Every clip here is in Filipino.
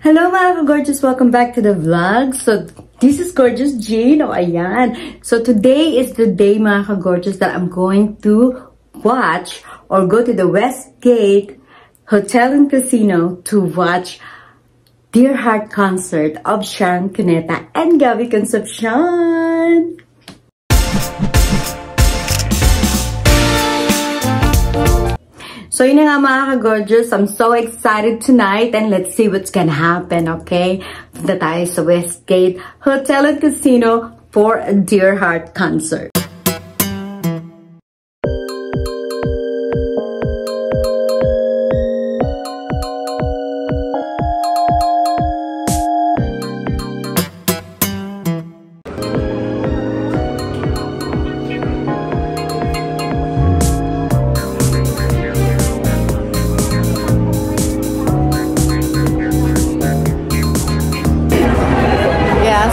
Hello mga ka-gorgeous! Welcome back to the vlog. So, this is Gorgeous Jean. Oh, ayan. So, today is the day mga ka-gorgeous that I'm going to watch or go to the Westgate Hotel and Casino to watch Dear Heart concert of Sharon Cuneta and Gabby Concepcion. So, yun na nga mga ka-gorgeous. I'm so excited tonight and let's see what's gonna happen, okay? Punta tayo sa Westgate Hotel and Casino for a Dear Heart concert.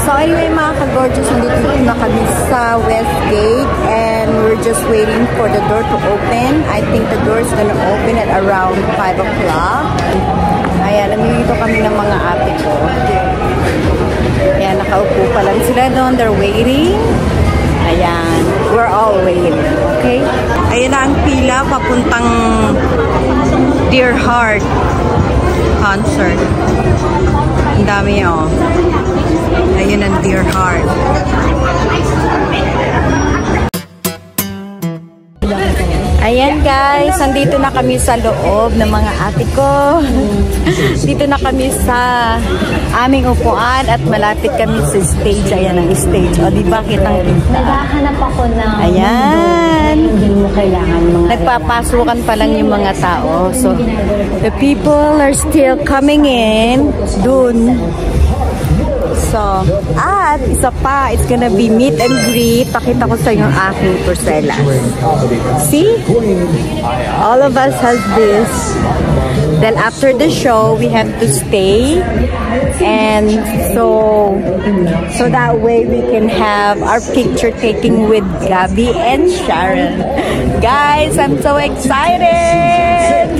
So anyway mga ka-gorgeous, nandito na kami sa Westgate and we're just waiting for the door to open. I think the door is gonna open at around 5 o'clock. Ayan, namimito kami ng mga ate ko. Ayan, nakaupo pa lang sila doon. They're waiting. Ayan, we're all waiting. Okay? Ayan na ang pila papuntang Dear Heart concert. Ang dami oh. Ayun ang Dear Heart. Ayan guys, nandito na kami sa loob ng mga ate ko. Dito na kami sa aming upuan at malapit kami sa stage. Ayan ang stage. O, diba kitang-kita? Naghahanap ako ng ayan. Hindi mo kailangan mga nagpapasukan pa lang yung mga tao. So, the people are still coming in. Dun. So, at isa pa, it's gonna be meet and greet. Pakita ko sa yung aking porcelas. See? All of us has this. Then after the show, we have to stay. And so that way we can have our picture taking with Gabby and Sharon. Guys, I'm so excited!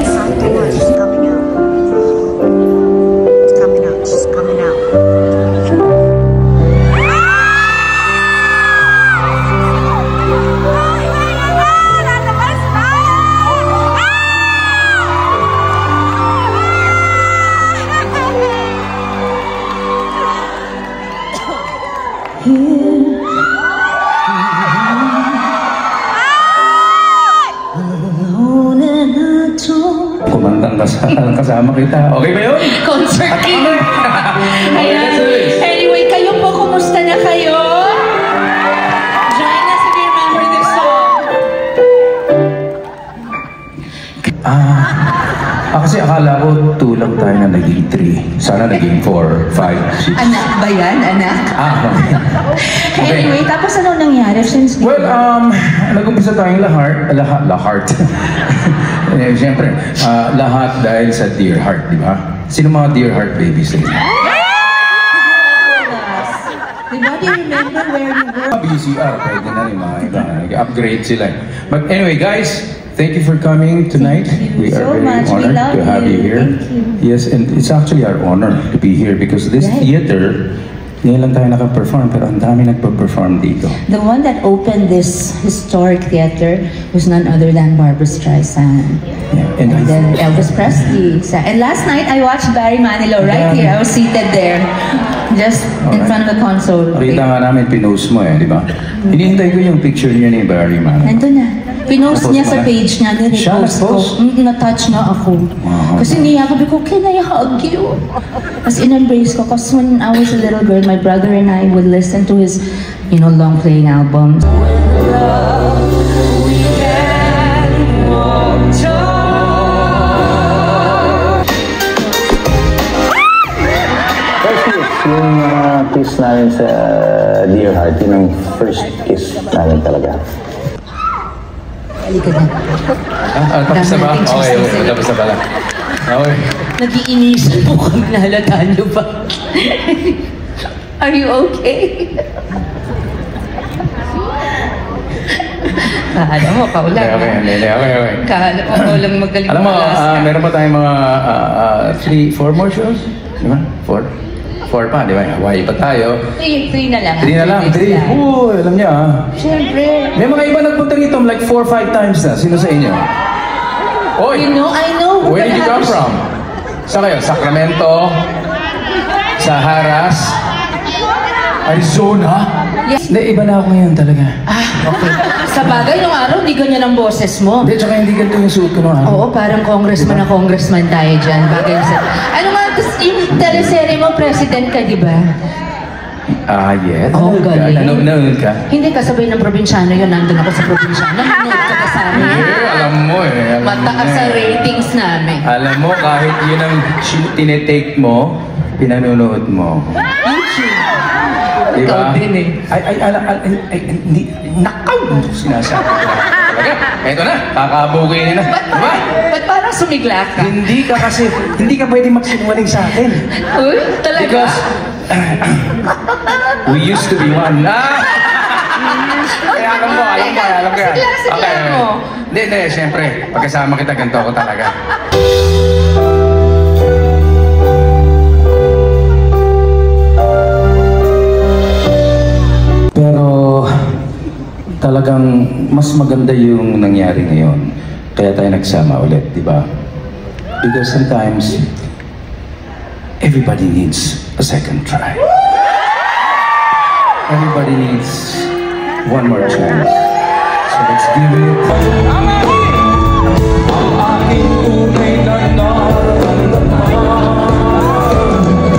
Kumandang kasama kita. Okay ba yun? concert king. Ayan. Anyway, kayo po, kumusta na kayo? Join us if you remember this song. Kasi akala ko 2 lang tayo na naging 3. Sana naging 4, 5, 6. Anak ba yan? Anak? Okay. Anyway, tapos ano nangyari since Well, nag-umpisa tayong lahat. Siyempre, lahat dahil sa Dear Heart, di ba? Sino mga Dear Heart babies rin? Diba, do you remember where you were? BCR, pwede na rin mga iba. Nag-upgrade sila. But anyway, guys, thank you for coming tonight. We are very honored to have you here. Yes, and it's actually our honor to be here because this theater, ngayon lang tayo naka-perform, pero ang dami nagpa-perform dito. The one that opened this historic theater was none other than Barbra Streisand. Yeah, and then Elvis Presley. And last night, I watched Barry Manilow right here. I was seated there, just in front of the console. Nakita nga namin, pinost mo di ba? Hinihintay ko yung picture niya ni Barry Manilow. Nandun na. Pinost niya sa page niya, na-repost ko. Na-touch na ako. Kasi niya ako, ko, can I hug you? As in-embrace ko. Kasi when I was a little girl, my brother and I would listen to his, long playing albums. Yung kiss namin sa Dear Heart, yun ang first kiss namin talaga. Halika na. Tapos na ba? Okay, tapos na pala. Okay. Nag-iinisan po kami, nalataan niyo ba? Are you okay? Kala mo, kaulang. Okay. Kala mo, kaulang magaling. Alam mo, meron pa tayong mga 3-4 more shows? Di ba? 4? 4 pa, di ba? Hawaii pa tayo. 3 na lang. 3 na lang, 3. Oo, alam niya ah. Siyempre. May mga iba nagpunta rito like 4 or 5 times na. Sino sa inyo? Oy! You know, I know. Where did you come from? Saan kayo? Sacramento? Sa Haras? Arizona? Yes. Hindi, iba na ako ngayon talaga. Okay. Sa bagay, nung araw, hindi ganyan ang boses mo. Hindi, tsaka hindi ganito yung suit ko nung araw. Oo, parang congressman na congressman tayo dyan. Bagay sa... Ano nga, yung teleserye mo, president ka, di ba? Yes. Oo, galing. Nanonood ka? Hindi, kasabay ng probinsyano yun. Nandun ako sa probinsyano. Nanonood ka kasama. Alam mo eh. Mataas sa ratings namin. Alam mo, kahit yun ang tinetake mo, pinanonood mo. YouTube. Diba? Ikaw din eh. Hindi, nakaw! Sinasabi ko talaga. Eto na, kakabugay na. Diba? Ba't parang sumigla ka? Hindi ka kasi, hindi ka pwede magsinungaling sa akin. Uy, talaga? Because, we used to be one. Kaya alam ko yan. Sige mo. Hindi, siyempre, pagkasama kita, ganito ako talaga. Pero talagang mas maganda yung nangyari ngayon. Kaya tayo nagsama ulit, di ba? Because sometimes, everybody needs a second try. Everybody needs one more chance. So let's give it.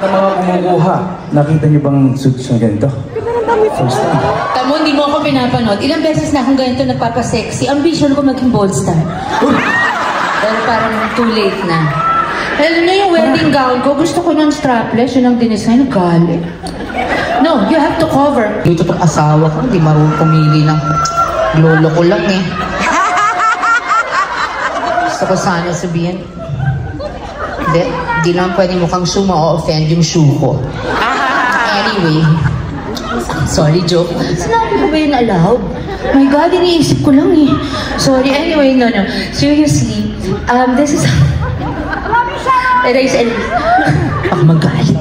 Sa mga kumukuha, nakita niyo bang suits na ganito? First time. Tamo, hindi mo ako pinapanood. Ilang beses na akong ganito nagpapasexy. Ambition ko maging bold star. Pero parang too late na. Alam niyo yung wedding gown ko, gusto ko ng strapless, yun ang dinesign, galit. No, you have to cover. Dito itong asawa ko, hindi marunong pumili ng lolo ko lang eh. Gusto ko sana sabihin, di naman pwede mukhang shoe ma-offend yung shoe ko. Anyway, sorry, joke. Sinabi ko ba yun aloud? My God, iniisip ko lang eh. Sorry, anyway, no. Seriously, this is... magalit.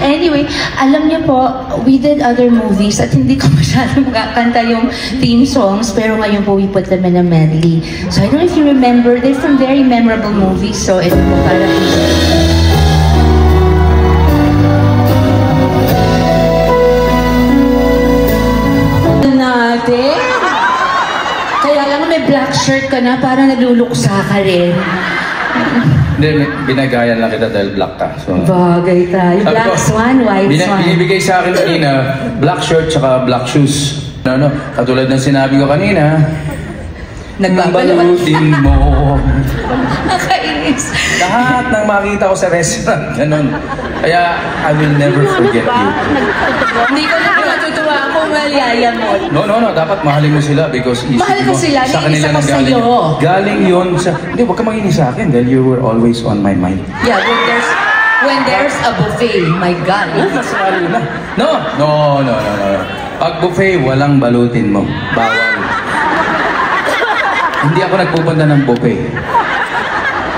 Anyway, alam niyo po, we did other movies at hindi ko masyadong makakanta yung theme songs, pero ngayon po we put them in a medley. So I don't know if you remember, they're from very memorable movies, so ito po para natin. Kaya lang may black shirt ka na, parang nagluluksa ka rin. Hindi, binagayan lang kita dahil black ka. So, bagay tayo. Black swan, white swan. Binibigay sa akin kanina, black shirt tsaka black shoes. Katulad ng sinabi ko kanina, balutin mo. Nakainis. Lahat ng makita ko sa restaurant, ganun. Kaya, I will never forget you. Hindi ko na matutuwa kung malyaya mo. No. Dapat mahalin mo sila because isip mahal ko mo, sila, sa kanila naiisa ko nang galing. sa'yo. Galing yun sa... Hindi, huwag ka makinig sa akin dahil you were always on my mind. Yeah, when there's a buffet, my God. Mas lalo na. No. Pag buffet, walang balutin mo. Bawal. Hindi ako nagpupunta ng buffet.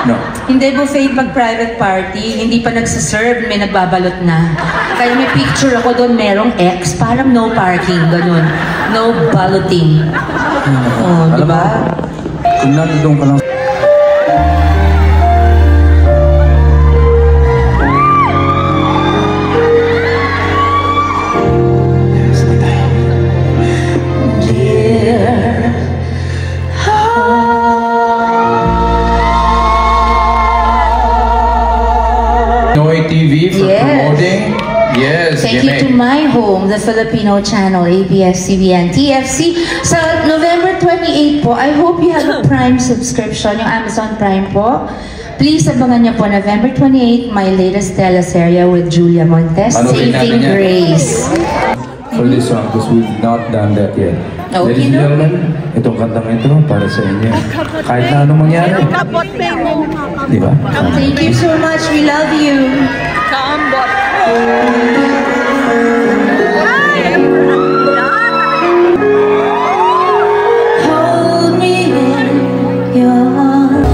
No. Hindi buffet pag private party, hindi pa nagsaserve, may nagbabalot na. Kaya may picture ako doon, merong X, parang no parking, ganun. No balloting. Oh, di ba? Kung nandun ka lang. TV for promoting. Yes, thank you to my home, the Filipino channel, ABS-CBN, TFC. Sa November 28 po, I hope you have a Prime subscription, yung Amazon Prime po. Please abangan niyo po, November 28, my latest teleserye with Julia Montes, Saving Grace. For this song, because we've not done that yet. Okay, ladies and gentlemen, itong kantang ito para sa inyo. Kahit na anong mangyari. Di ba? Thank you so much. We love you. Hold me in your arms.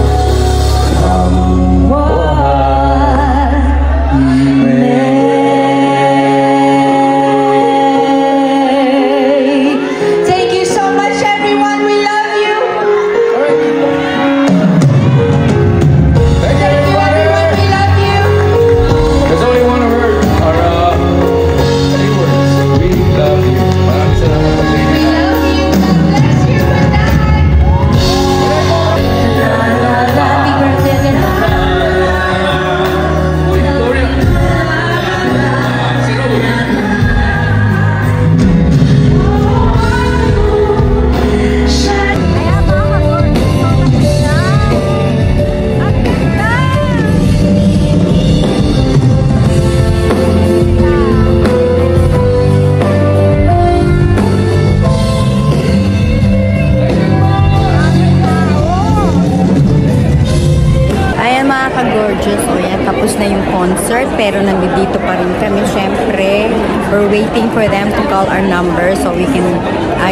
nandito pa rin kami, syempre. We're waiting for them to call our number so we can,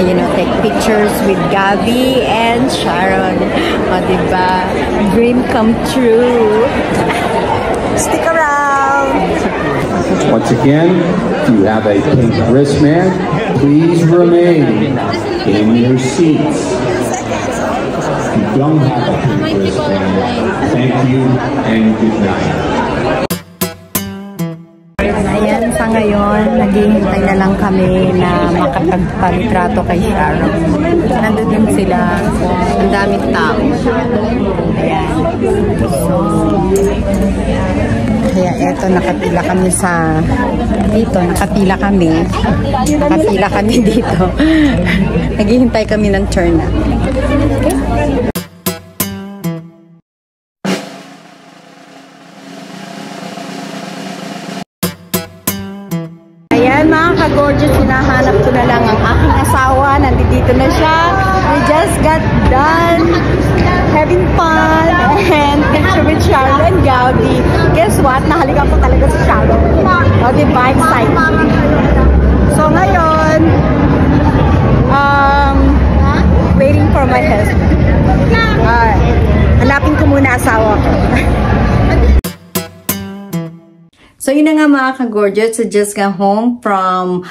you know, take pictures with Gabby and Sharon. O, diba? Dream come true. Stick around! Once again, if you have a pink wristband, please remain in your seats. If you don't have a pink wristband, thank you and good night. Ayan, sa ngayon, naghihintay na lang kami na makapagpalitrato kay Sharon. Nandun din sila. Ang daming tao. Ayan. So, kaya eto, nakapila kami sa dito. Nakapila kami dito. Naghihintay kami ng turn. Okay? Ayan mga ka-gorgeous, hinahanap ko na lang ang aking asawa. Nandito na siya. We just got done having fun and picture with Sharon and Gabby. Guess what? Nahalikan ko talaga si Sharon. O, diba? Exciting. So ngayon, waiting for my husband. Hanapin ko muna asawa ko. So yun na nga mga ka-gorgeous, I just got home from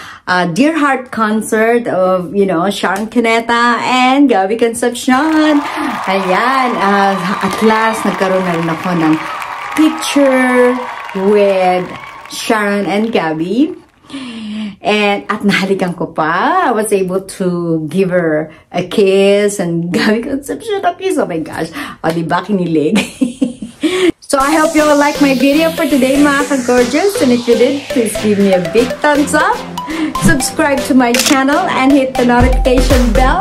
Dear Heart concert of, you know, Sharon Cuneta and Gabby Concepcion. Ayan, at last nagkaroon na rin ako ng picture with Sharon and Gabby. And at nahalikan ko pa, I was able to give her a kiss and Gabby Concepcion a kiss. Oh my gosh, o diba kinilig? So I hope you all like my video for today mga ka-gorgeous, and if you did, please give me a big thumbs up, subscribe to my channel, and hit the notification bell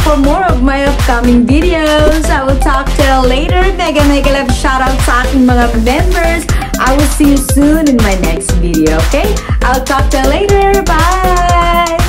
for more of my upcoming videos. I will talk to you later. Mega love shoutout sa aking mga members. I will see you soon in my next video, okay? I'll talk to you later. Bye!